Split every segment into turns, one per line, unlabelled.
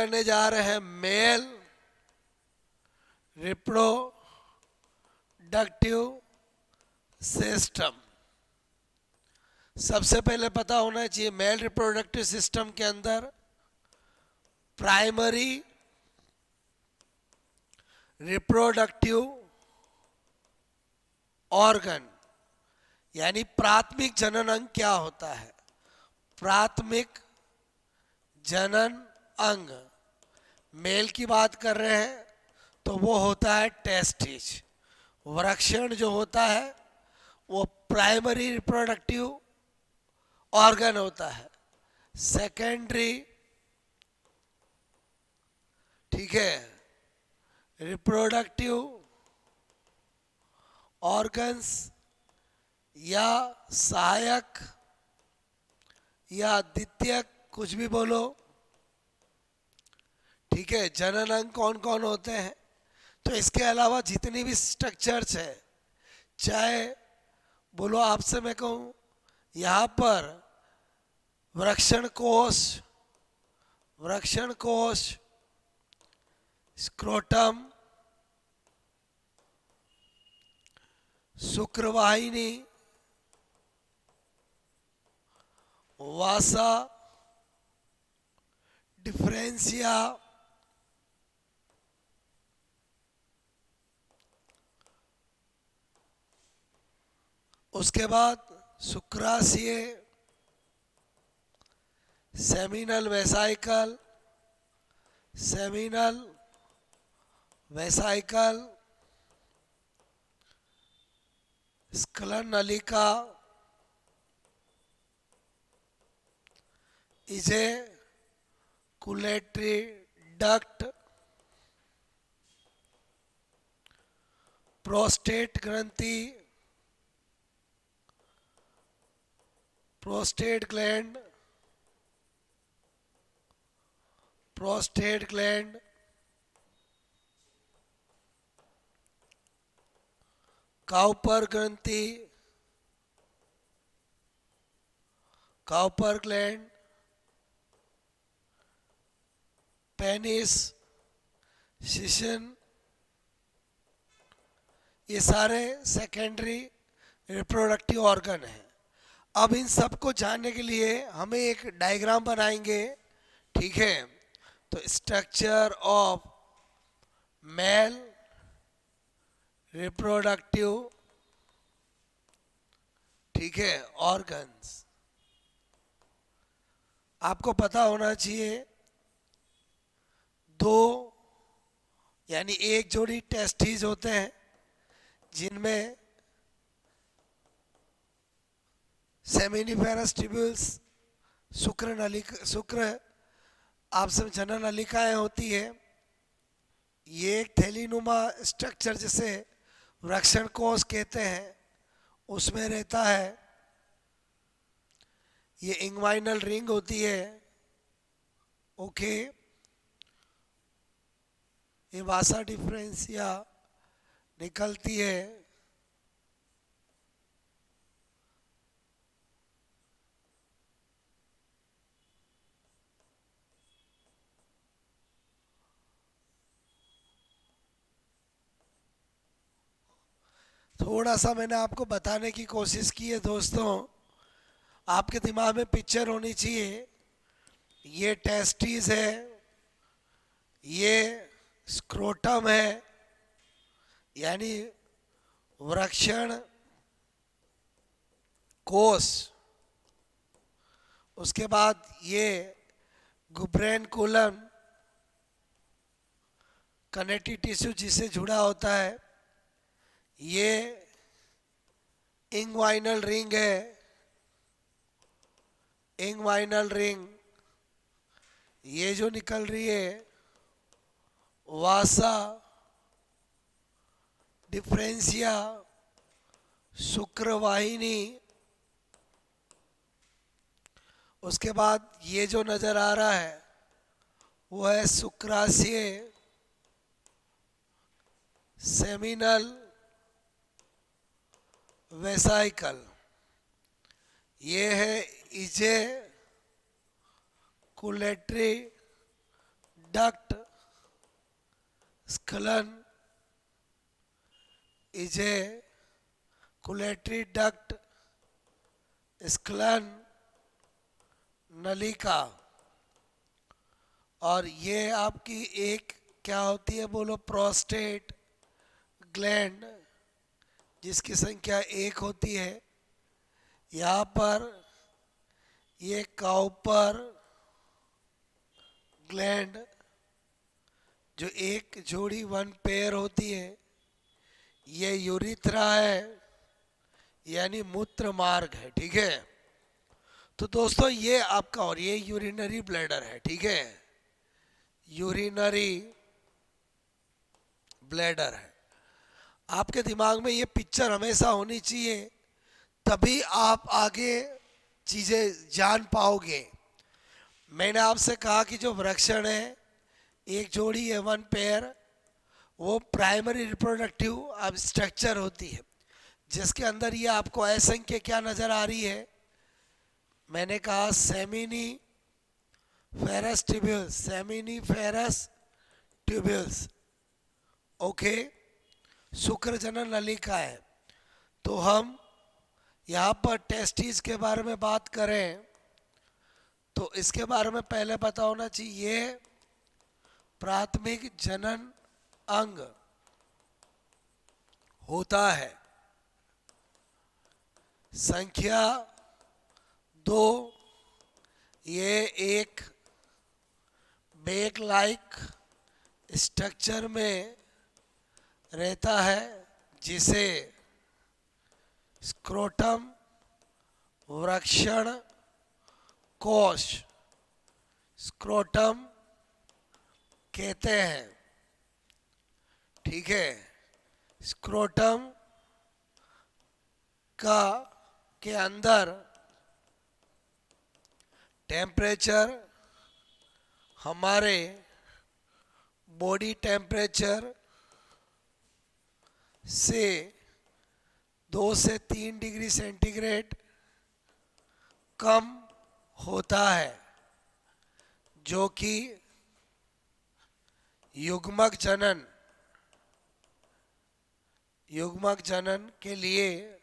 करने जा रहे हैं मेल रिप्रोडक्टिव सिस्टम। सबसे पहले पता होना चाहिए मेल रिप्रोडक्टिव सिस्टम के अंदर प्राइमरी रिप्रोडक्टिव ऑर्गन यानी प्राथमिक जनन अंग क्या होता है। प्राथमिक जनन अंग मेल की बात कर रहे हैं तो वो होता है टेस्टिस। वृषण जो होता है वो प्राइमरी रिप्रोडक्टिव ऑर्गन होता है। सेकेंडरी, ठीक है, रिप्रोडक्टिव ऑर्गन्स या सहायक या द्वितीयक, कुछ भी बोलो, ठीक है। जनन अंग कौन कौन होते हैं? तो इसके अलावा जितनी भी स्ट्रक्चर्स है, चाहे बोलो आपसे मैं कहूँ यहाँ पर वृषण कोश, स्क्रोटम, शुक्रवाहिनी, वासा, डिफरेंशिया, उसके बाद शुक्राशय, सेमिनल वेसाइकल, स्खलन नलिका, इजैकुलेटरी डक्ट, प्रोस्टेट ग्रंथि, प्रोस्टेट ग्लैंड, काउपर ग्रंथि, काउपर ग्लैंड, पेनिस, शिशन, ये सारे सेकेंडरी रिप्रोडक्टिव ऑर्गन हैं। अब इन सबको जानने के लिए हमें एक डायग्राम बनाएंगे, ठीक है। तो स्ट्रक्चर ऑफ मेल रिप्रोडक्टिव, ठीक है, ऑर्गन्स। आपको पता होना चाहिए दो यानी एक जोड़ी टेस्टिस होते हैं जिनमें सेमिनिफेरस ट्यूब्यूल्स, शुक्र आपसे जनन नलिकाएं होती है। ये एक थैलीनुमा स्ट्रक्चर जिसे वृषण कोश कहते हैं उसमें रहता है। ये इंग्वाइनल रिंग होती है, ओके। ये वासा डिफरेंशिया निकलती है, थोड़ा सा मैंने आपको बताने की कोशिश की है दोस्तों। आपके दिमाग में पिक्चर होनी चाहिए, ये टेस्टिस है, ये स्क्रोटम है यानी वृषण कोश, उसके बाद ये गुब्रेनकुलम कनेक्टिव टिश्यू जिससे जुड़ा होता है, ये इंग्वाइनल रिंग है, इंग्वाइनल रिंग, ये जो निकल रही है वासा डिफरेंशिया, शुक्रवाहिनी, उसके बाद ये जो नजर आ रहा है वो है शुक्राशय, सेमिनल वेसाइकल, ये है इजैकुलेटरी डक्ट स्खलन, इजैकुलेटरी डक्ट स्खलन नलिका। और ये आपकी एक क्या होती है बोलो, प्रोस्टेट ग्लैंड, जिसकी संख्या 1 होती है। यहाँ पर ये काउपर ग्लैंड जो एक जोड़ी 1 पेयर होती है, ये यूरिथ्रा है यानी मूत्र मार्ग है, ठीक है। तो दोस्तों ये आपका, और ये यूरिनरी ब्लैडर है, ठीक है, यूरिनरी ब्लैडर है। आपके दिमाग में ये पिक्चर हमेशा होनी चाहिए, तभी आप आगे चीज़ें जान पाओगे। मैंने आपसे कहा कि जो वृक्षण है, एक जोड़ी है 1 पेयर, वो प्राइमरी रिप्रोडक्टिव अब स्ट्रक्चर होती है, जिसके अंदर ये आपको असंख्य क्या नज़र आ रही है। मैंने कहा seminiferous tubules, seminiferous tubules, okay, शुक्र जनन नलिका है। तो हम यहाँ पर टेस्टिस के बारे में बात करें तो इसके बारे में पहले पता होना चाहिए, ये प्राथमिक जनन अंग होता है। संख्या 2, ये एक बैग लाइक स्ट्रक्चर में रहता है, जिसे स्क्रोटम वृक्षण कोश, स्क्रोटम कहते हैं, ठीक है। स्क्रोटम के अंदर टेम्परेचर हमारे बॉडी टेम्परेचर से 2 से 3 डिग्री सेंटीग्रेड कम होता है, जो कि युग्मक जनन के लिए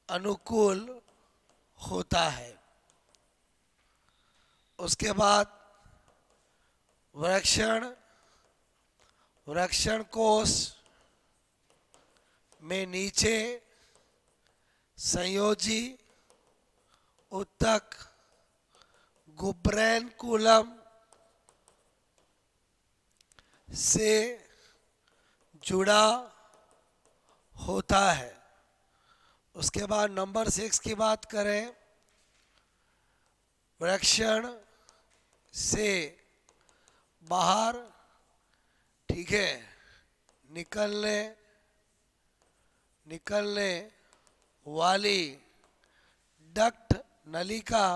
अनुकूल होता है। उसके बाद वृक्षण कोश में नीचे संयोजी उत्तक गुब्रेनकुलम से जुड़ा होता है। उसके बाद नंबर 6 की बात करें, वृक्षण से बाहर, ठीक है, निकलने वाली डक्ट नलिका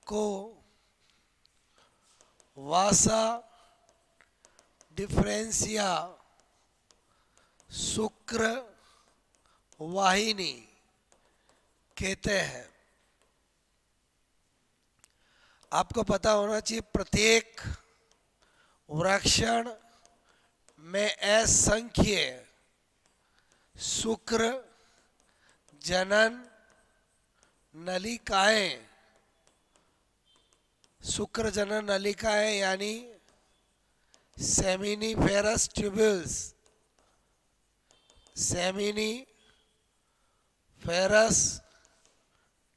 को वासा डिफरेंसिया शुक्र वाहिनी कहते हैं। आपको पता होना चाहिए प्रत्येक वृक्षण में असंख्य शुक्र जनन नलिकाएं यानी सेमिनिफेरस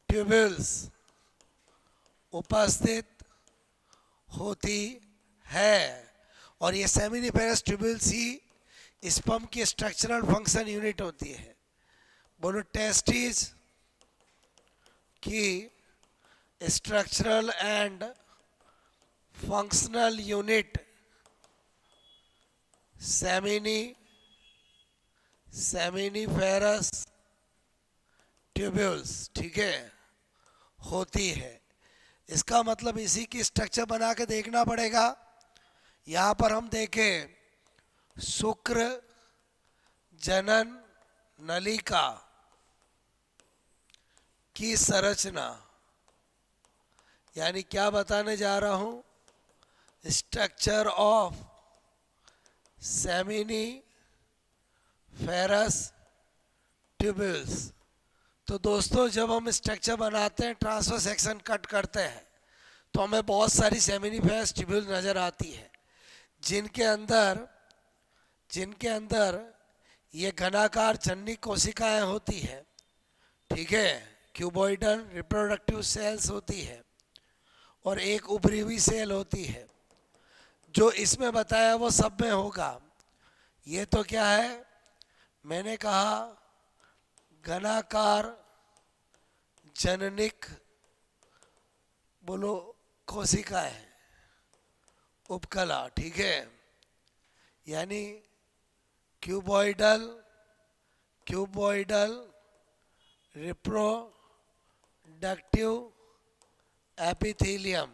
ट्यूब्यूल्स, उपस्थित होती है। और ये सेमिनिफेरस ट्यूब्यूल्स ही स्पर्म की स्ट्रक्चरल फंक्शन यूनिट होती है। बोलो, टेस्टिस की structural and functional unit seminiferous tubules, ठीक है, होती है। इसका मतलब इसी की स्ट्रक्चर बना के देखना पड़ेगा। यहाँ पर हम देखें शुक्र जनन नलिका की संरचना, यानी क्या बताने जा रहा हूँ, स्ट्रक्चर ऑफ सेमिनिफेरस ट्यूब्यूल्स। तो दोस्तों जब हम स्ट्रक्चर बनाते हैं, ट्रांसफर सेक्शन कट करते हैं, तो हमें बहुत सारी सेमिनिफेरस ट्यूब्यूल नज़र आती है, जिनके अंदर ये घनाकार जननी कोशिकाएं होती है, ठीक है, क्यूबॉइडल रिप्रोडक्टिव सेल्स होती है और एक उभरी हुई सेल होती है। जो इसमें बताया वो सब में होगा। ये तो क्या है, मैंने कहा घनाकार जननिक बोलो कोशिकाएं, उपकला, ठीक है, यानी क्यूबॉइडल रिप्रोडक्टिव एपिथेलियम।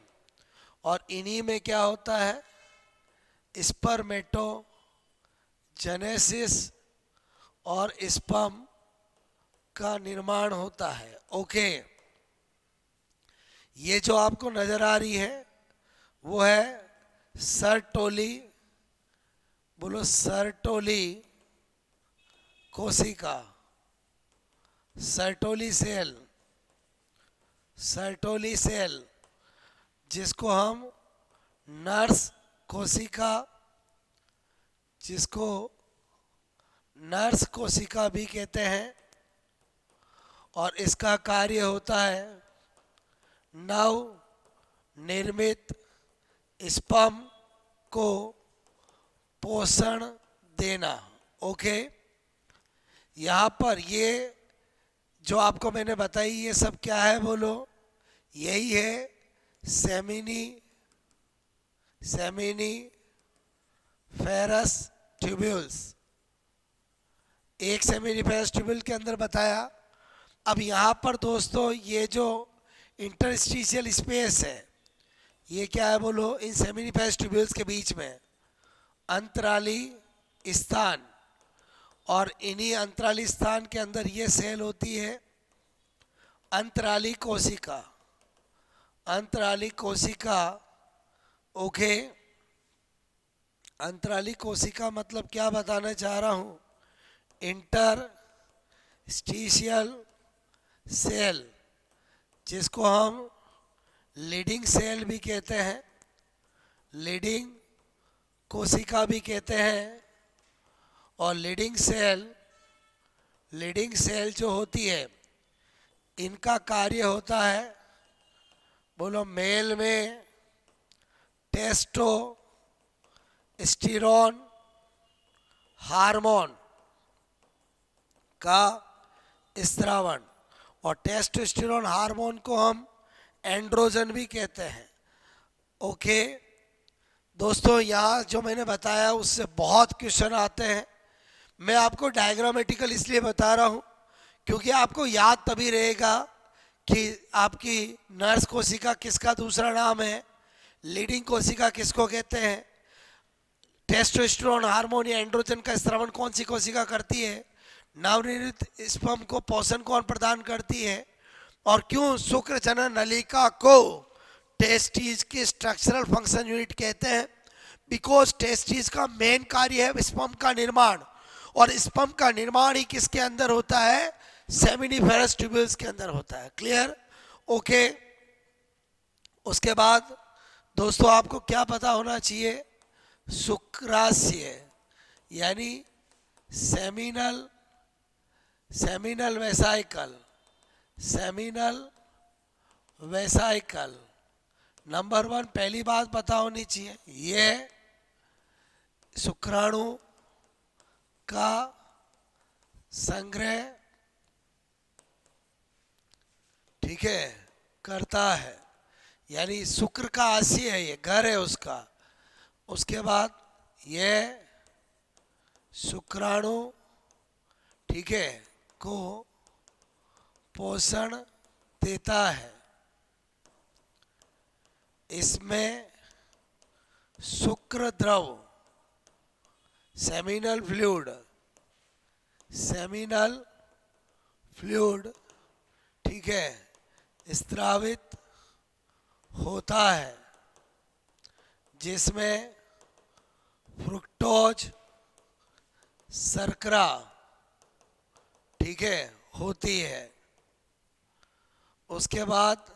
और इन्हीं में क्या होता है, स्पर्मेटोजेनेसिस और स्पर्म का निर्माण होता है। ओके, ये जो आपको नजर आ रही है वो है सर्टोली, बोलो सर्टोली कोशिका, सर्टोली सेल, जिसको हम नर्स कोशिका भी कहते हैं। और इसका कार्य होता है नव निर्मित स्पर्म को पोषण देना। ओके, यहाँ पर ये जो आपको मैंने बताई ये सब क्या है बोलो, यही है सेमिनिफेरस ट्यूब्यूल्स। एक सेमिनिफेरस ट्यूब्यूल के अंदर बताया। अब यहाँ पर दोस्तों ये जो इंटरस्टिशियल स्पेस है, ये क्या है बोलो, इन सेमिनिफेरस ट्यूब्यूल्स के बीच में अंतराली स्थान, और इन्हीं अंतराली स्थान के अंदर ये सेल होती है अंतराली कोशिका। ओके, अंतराली कोशिका मतलब क्या बताना चाह रहा हूँ, इंटरस्टिशियल सेल, जिसको हम लीडिंग सेल भी कहते हैं, लीडिंग कोशिका भी कहते हैं। और लीडिंग सेल जो होती है, इनका कार्य होता है बोलो मेल में टेस्टोस्टेरोन हार्मोन का स्रावण, और टेस्टोस्टेरोन हार्मोन को हम एंड्रोजन भी कहते हैं। ओके दोस्तों, यहाँ जो मैंने बताया उससे बहुत क्वेश्चन आते हैं। मैं आपको डायग्रामेटिकल इसलिए बता रहा हूँ क्योंकि आपको याद तभी रहेगा कि आपकी नर्स कोशिका किसका दूसरा नाम है, लीडिंग कोशिका किसको कहते हैं, टेस्टोस्टेरोन हार्मोन या एंड्रोजन का स्रावण कौन सी कोशिका करती है, नवनिर्मित स्पर्म को पोषण कौन प्रदान करती है, और क्यों शुक्र जनन नलिका को टेस्टिस की स्ट्रक्चरल फंक्शन यूनिट कहते हैं। बिकॉज टेस्टिस का मेन कार्य है स्पर्म का निर्माण, और स्पर्म का निर्माण ही किसके अंदर होता है, सेमिनिफेरस ट्यूब्यूल्स के अंदर होता है। क्लियर? ओके, उसके बाद दोस्तों आपको क्या पता होना चाहिए, शुक्राशय यानी सेमिनल वेसाइकल नंबर 1 पहली बात पता होनी चाहिए, ये शुक्राणु का संग्रह, ठीक है, करता है, यानी शुक्र का आशय है, ये घर है उसका। उसके बाद ये शुक्राणु, ठीक है, को पोषण देता है। इसमें शुक्र द्रव सेमिनल फ्लूइड, ठीक है, स्त्रावित होता है, जिसमें फ्रुक्टोज शर्करा, ठीक है, होती है। उसके बाद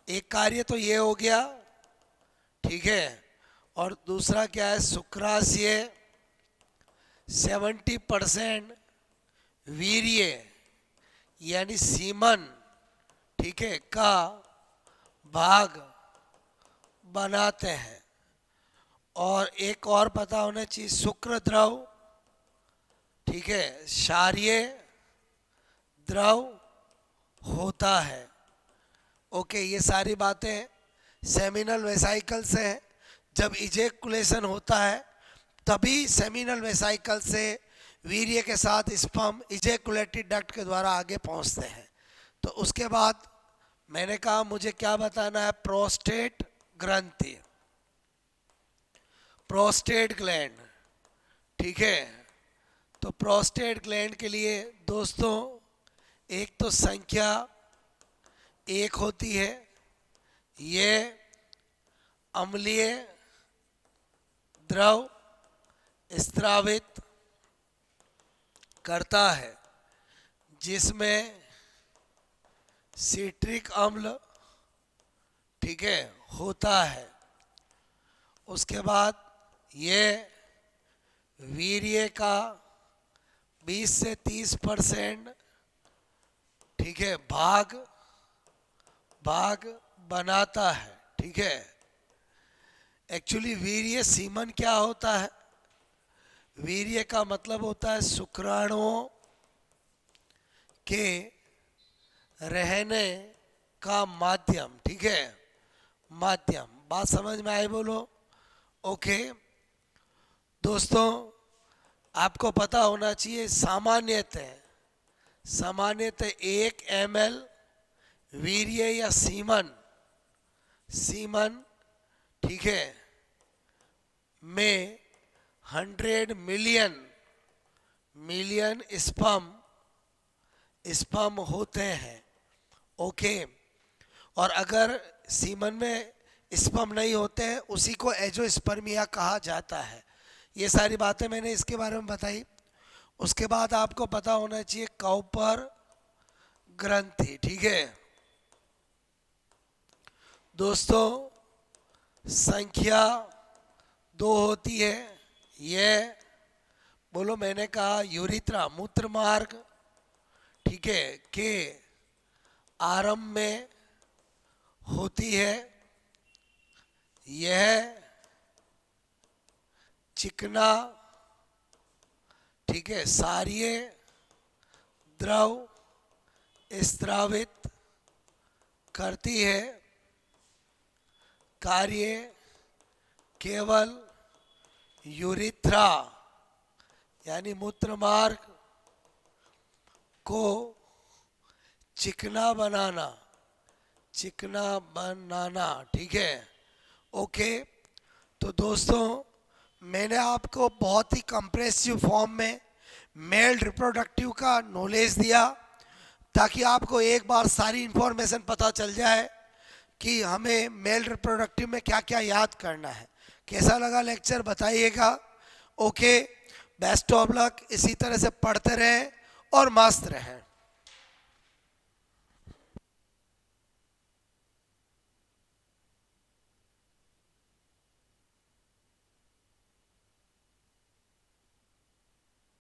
एक कार्य तो ये हो गया, ठीक है, और दूसरा क्या है, शुक्राशय 70% वीर्य यानी सीमन, ठीक है, का भाग बनाते हैं। और एक और पता होना चाहिए, शुक्र द्रव, ठीक है, क्षारीय द्रव होता है। ओके, ये सारी बातें सेमिनल वेसाइकल से हैं। जब इजेकुलेशन होता है तभी सेमिनल वेसाइकल से वीर्य के साथ स्पर्म इजेकुलेटरी डक्ट के द्वारा आगे पहुंचते हैं। तो उसके बाद मैंने कहा मुझे क्या बताना है, प्रोस्टेट ग्रंथि, प्रोस्टेट ग्लैंड, ठीक है। तो प्रोस्टेट ग्लैंड के लिए दोस्तों एक तो संख्या 1 होती है, ये अम्लीय द्रव स्रावित करता है, जिसमें सिट्रिक अम्ल, ठीक है, होता है। उसके बाद ये वीर्य का 20 से 30%, ठीक है, भाग बनाता है, ठीक है। एक्चुअली वीर्य सीमन क्या होता है, वीर्य का मतलब होता है शुक्राणुओं के रहने का माध्यम, ठीक है, माध्यम। बात समझ में आई, बोलो ओके। दोस्तों आपको पता होना चाहिए सामान्यतः 1 ml वीर्य या सीमन, ठीक है, में 100 मिलियन स्पर्म होते हैं, ओके। और अगर सीमन में स्पर्म नहीं होते हैं उसी को एजोस्पर्मिया कहा जाता है। ये सारी बातें मैंने इसके बारे में बताई। उसके बाद आपको पता होना चाहिए काउपर ग्रंथि, ठीक है। दोस्तों संख्या 2 होती है, ये बोलो, मैंने कहा यूरिथ्रा मूत्र मार्ग, ठीक है, के आरंभ में होती है। यह चिकना, ठीक है, क्षारीय द्रव स्रावित करती है। कार्य केवल यूरिथ्रा यानी मूत्र मार्ग को चिकना बनाना, ठीक है, ओके। तो दोस्तों मैंने आपको बहुत ही कंप्रेसिव फॉर्म में मेल रिप्रोडक्टिव का नॉलेज दिया, ताकि आपको एक बार सारी इंफॉर्मेशन पता चल जाए कि हमें मेल रिप्रोडक्टिव में क्या क्या याद करना है। कैसा लगा लेक्चर बताइएगा, ओके। बेस्ट ऑफ लक, इसी तरह से पढ़ते रहें और मस्त रहें।